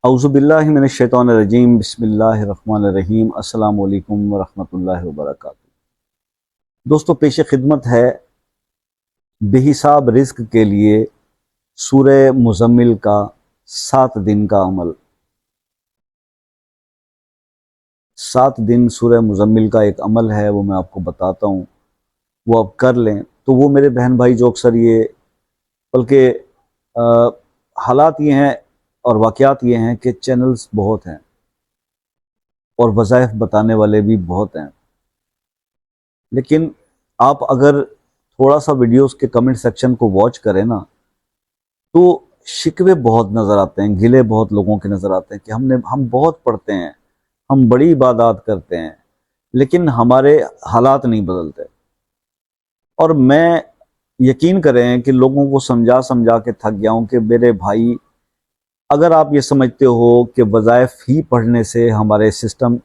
अऊज़ुबिल्लाहि मिनश्शैतानिर्रजीम बिस्मिल्लाहिर्रहमानिर्रहीम अस्सलामु अलैकुम वरहमतुल्लाहि वबरकातुहू। दोस्तों, पेश खिदमत है बेहिसाब रिज़्क़ के लिए सूरह मुज़म्मिल का 7 दिन का अमल। 7 दिन सूरह मुज़म्मिल का एक अमल है, वो मैं आपको बताता हूँ, वो आप कर लें तो वो मेरे बहन भाई जो अक्सर ये बल्कि हालात ये हैं और वाक़यात ये हैं कि चैनल्स बहुत हैं और वज़ाइफ बताने वाले भी बहुत हैं, लेकिन आप अगर थोड़ा सा वीडियोस के कमेंट सेक्शन को वॉच करें ना, तो शिकवे बहुत नज़र आते हैं, गिले बहुत लोगों के नज़र आते हैं कि हम बहुत पढ़ते हैं, हम बड़ी इबादत करते हैं, लेकिन हमारे हालात नहीं बदलते। और मैं यकीन करें कि लोगों को समझा समझा के थक गया हूँ कि मेरे भाई, अगर आप ये समझते हो कि वज़ाइफ ही पढ़ने से हमारे सिस्टम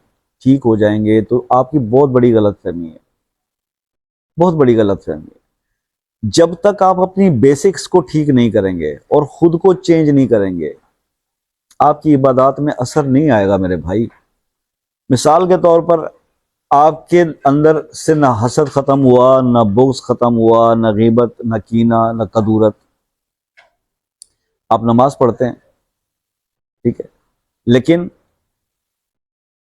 ठीक हो जाएंगे, तो आपकी बहुत बड़ी गलतफहमी है, बहुत बड़ी गलतफहमी है। जब तक आप अपनी बेसिक्स को ठीक नहीं करेंगे और ख़ुद को चेंज नहीं करेंगे, आपकी इबादत में असर नहीं आएगा मेरे भाई। मिसाल के तौर पर, आपके अंदर से ना हसद ख़त्म हुआ, ना बुग़्ज़ ख़त्म हुआ, ना ग़ीबत, ना कीना, ना कदूरत। आप नमाज पढ़ते हैं, ठीक है, लेकिन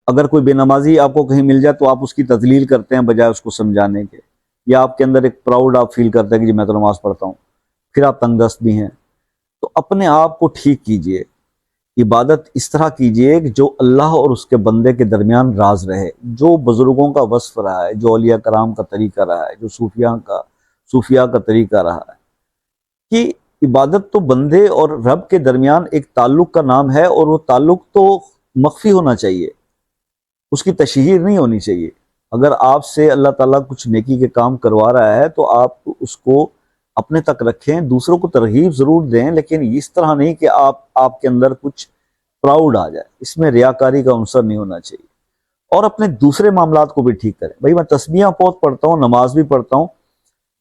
अगर कोई बेनमाजी आपको कहीं मिल जाए तो आप उसकी तज़लील करते हैं बजाय उसको समझाने के, या आपके अंदर एक प्राउड आप फील करते हैं कि जी मैं तो नमाज पढ़ता हूँ, फिर आप तंगदस्त भी हैं। तो अपने आप को ठीक कीजिए, इबादत इस तरह कीजिए कि जो अल्लाह और उसके बंदे के दरमियान राज रहे, जो बुज़ुर्गों का वस्फ़ रहा है, जो औलिया कराम का तरीका रहा है, जो सूफिया का तरीका रहा है, कि इबादत तो बंदे और रब के दरमियान एक ताल्लुक़ का नाम है, और वो ताल्लुक़ तो मख्फ़ी होना चाहिए, उसकी तशहीर नहीं होनी चाहिए। अगर आपसे अल्लाह ताला कुछ नेकी के काम करवा रहा है तो आप उसको अपने तक रखें, दूसरों को तरगीब ज़रूर दें, लेकिन इस तरह नहीं कि आपके अंदर कुछ प्राउड आ जाए। इसमें रियाकारी का अंसर नहीं होना चाहिए। और अपने दूसरे मामलात को भी ठीक करें। भाई, मैं तस्बीहां बहुत पढ़ता हूँ, नमाज भी पढ़ता हूँ,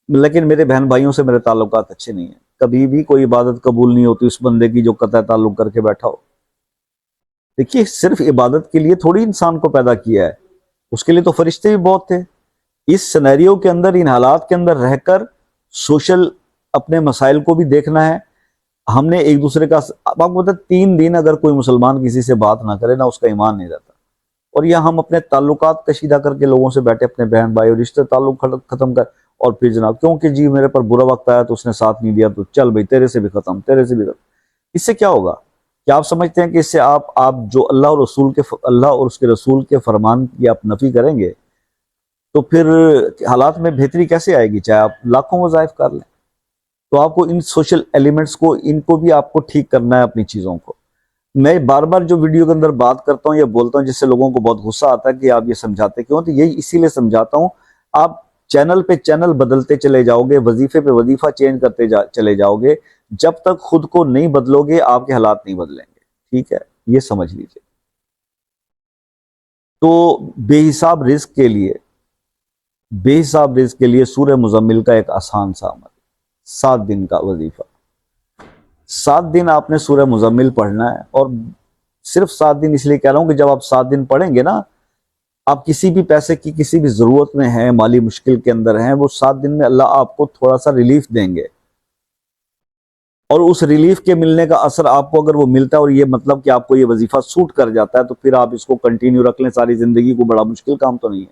लेकिन मेरे बहन भाइयों से मेरे ताल्लुकात अच्छे नहीं हैं। कभी भी कोई इबादत कबूल नहीं होती उस बंदे की जो कतई ताल्लुक करके बैठा हो। देखिए, सिर्फ इबादत के लिए थोड़ी इंसान को पैदा किया है, उसके लिए तो फरिश्ते भी बहुत थे। इस सिनेरियो के अंदर, इन हालात के अंदर रहकर सोशल अपने मसाइल को भी देखना है। हमने एक दूसरे का, अब आपको पता है, 3 दिन अगर कोई मुसलमान किसी से बात ना करे ना, उसका ईमान नहीं रहता। और यह हम अपने ताल्लुकात कशीदा करके लोगों से बैठे, अपने बहन भाई और रिश्ते ताल्लुक खत्म कर, और फिर जनाब क्योंकि जी मेरे पर बुरा वक्त आया तो उसने साथ नहीं दिया, तो चल भाई तेरे से भी खत्म, तेरे से भी खत्म। इससे क्या होगा? क्या आप समझते हैं कि इससे आप जो अल्लाह और उसके रसूल के फरमान की आप नफी करेंगे, तो फिर हालात में बेहतरी कैसे आएगी, चाहे आप लाखों वज़ाइफ कर लें? तो आपको इन सोशल एलिमेंट्स को, इनको भी आपको ठीक करना है, अपनी चीज़ों को। मैं बार बार जो वीडियो के अंदर बात करता हूँ या बोलता हूँ, जिससे लोगों को बहुत गुस्सा आता है कि आप ये समझाते क्यों, तो यही इसीलिए समझाता हूँ। आप चैनल पे चैनल बदलते चले जाओगे, वजीफे पे वजीफा चेंज करते चले जाओगे, जब तक खुद को नहीं बदलोगे आपके हालात नहीं बदलेंगे। ठीक है, ये समझ लीजिए। तो बेहिसाब रिस्क के लिए सूरह मुज़म्मिल का एक आसान सा अमल, 7 दिन का वजीफा। 7 दिन आपने सूरह मुज़म्मिल पढ़ना है। और सिर्फ 7 दिन इसलिए कह रहा हूं कि जब आप 7 दिन पढ़ेंगे ना, आप किसी भी पैसे की किसी भी ज़रूरत में हैं, माली मुश्किल के अंदर हैं, वो 7 दिन में अल्लाह आपको थोड़ा सा रिलीफ देंगे। और उस रिलीफ के मिलने का असर आपको अगर वो मिलता है, और ये मतलब कि आपको ये वजीफा सूट कर जाता है, तो फिर आप इसको कंटिन्यू रख लें सारी ज़िंदगी को। बड़ा मुश्किल काम तो नहीं है।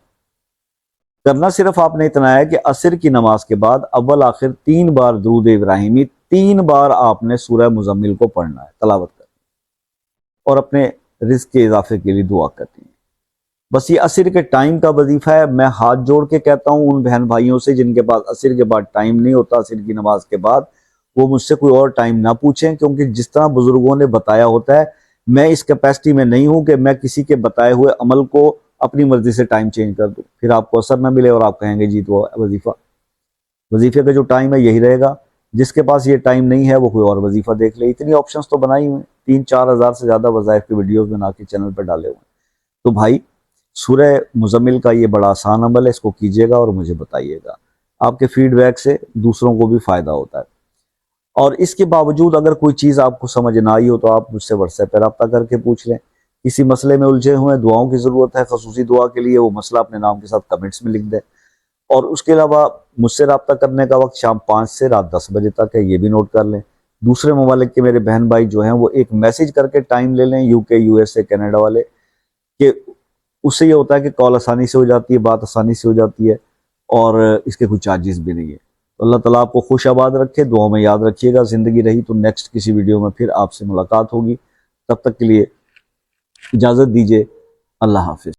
करना सिर्फ आपने इतना है कि असर की नमाज के बाद अव्वल आखिर 3 बार दुरूद इब्राहिमी, 3 बार आपने सूरह मुज़म्मिल को पढ़ना है, तलावत करनी है, और अपने रिज़्क़ के इजाफे के लिए दुआ करनी है। बस ये असर के टाइम का वजीफा है। मैं हाथ जोड़ के कहता हूँ उन बहन भाइयों से जिनके पास असर के बाद टाइम नहीं होता, असर की नमाज के बाद, वो मुझसे कोई और टाइम ना पूछें, क्योंकि जिस तरह बुजुर्गों ने बताया होता है, मैं इस कैपेसिटी में नहीं हूं कि मैं किसी के बताए हुए अमल को अपनी मर्जी से टाइम चेंज कर दूं, फिर आपको असर ना मिले और आप कहेंगे जी तो वजीफे का जो टाइम है यही रहेगा। जिसके पास ये टाइम नहीं है वो कोई और वजीफा देख ले। इतनी ऑप्शंस तो बनाई हुई, 3-4 हज़ार से ज़्यादा वज़ाइफ के वीडियोस बना के चैनल पर डाले हुए। तो भाई, सूरह मुज़म्मिल का ये बड़ा आसान अमल है, इसको कीजिएगा और मुझे बताइएगा। आपके फीडबैक से दूसरों को भी फ़ायदा होता है। اور اس کے باوجود اگر کوئی چیز آپ کو سمجھ نہ آئی ہو تو آپ مجھ سے واٹس ایپ پہ رابطہ کر کے پوچھ لیں. کسی مسئلے میں الجھے ہوئے ہیں، دعاؤں کی ضرورت ہے، خصوصی دعا کے لیے، وہ مسئلہ اپنے نام کے ساتھ کمنٹس میں لکھ دیں. اور اس کے علاوہ مجھ سے رابطہ کرنے کا وقت شام 5 سے رات 10 بجے تک ہے، یہ بھی نوٹ کر لیں. دوسرے ممالک کے میرے بہن بھائی جو ہیں وہ ایک میسج کر کے ٹائم لے لیں، یو کے، یو ایس اے، کینیڈا والے، کہ اس سے یہ ہوتا ہے کہ کال آسانی سے ہو جاتی ہے، بات آسانی سے ہو جاتی ہے، اور اس کے کوئی چارجز بھی نہیں ہے. تو اللہ تعالیٰ آپ کو خوش آباد رکھے، دعاؤں میں یاد رکھیے گا. زندگی رہی تو نیکسٹ کسی ویڈیو میں پھر آپ سے ملاقات ہوگی. تب تک کے لیے اجازت دیجیے. اللہ حافظ.